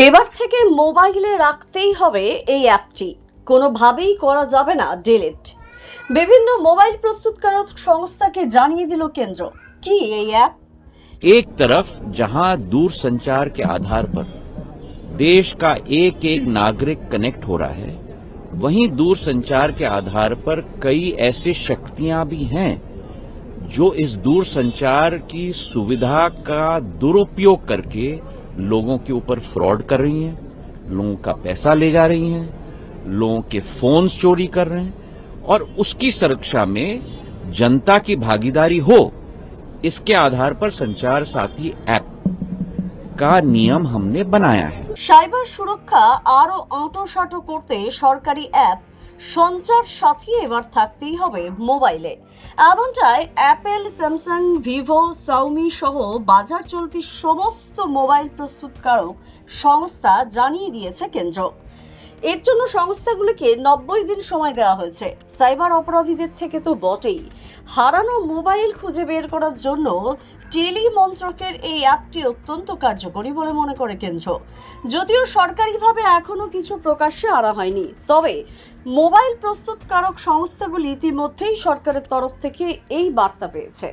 এবার থেকে মোবাইলে রাখতেই হবে এই অ্যাপটি, কোনোভাবেই করা যাবে না ডিলিট। বিভিন্ন মোবাইল প্রস্তুতকারক সংস্থাকে জানিয়ে দিল কেন্দ্র। কি এই অ্যাপ? एक तरफ जहां दूरसंचार के आधार पर देश का एक एक नागरिक कनेक्ट हो रहा है, वहीं दूरसंचार के आधार पर कई ऐसी शक्तियां भी हैं जो इस दूरसंचार की सुविधा का दुरुपयोग करके लोगों के ऊपर फ्रॉड कर रही हैं, लोगों का पैसा ले जा रही हैं, लोगों के फोन्स चोरी कर रहे हैं, और उसकी सुरक्षा में जनता की भागीदारी हो, इसके आधार पर संचार साथी ऐप का नियम हमने बनाया है। সাইবার সুরক্ষা আরো আঁটোসাঁটো করতে সরকারি অ্যাপ সঞ্চার সাথী এবার থাকতেই হবে মোবাইলে। এমনটাই অ্যাপেল, স্যামসাং, ভিভো, শাওমি সহ বাজার চলতি সমস্ত মোবাইল প্রস্তুতকারক সংস্থা জানিয়ে দিয়েছে কেন্দ্র। এর জন্য সংস্থাগুলিকে 90 দিন সময় দেওয়া হয়েছে। সাইবার অপরাধীদের থেকে তো বটেই, হারানো মোবাইল খুঁজে বের করার জন্য টেলি মন্ত্রকের এই অ্যাপটি অত্যন্ত কার্যকরী বলে মনে করে কেন্দ্র। যদিও সরকারিভাবে এখনো কিছু প্রকাশ্যে আনা হয়নি, তবে মোবাইল প্রস্তুতকারক সংস্থাগুলি ইতিমধ্যেই সরকারের তরফ থেকে এই বার্তা পেয়েছে।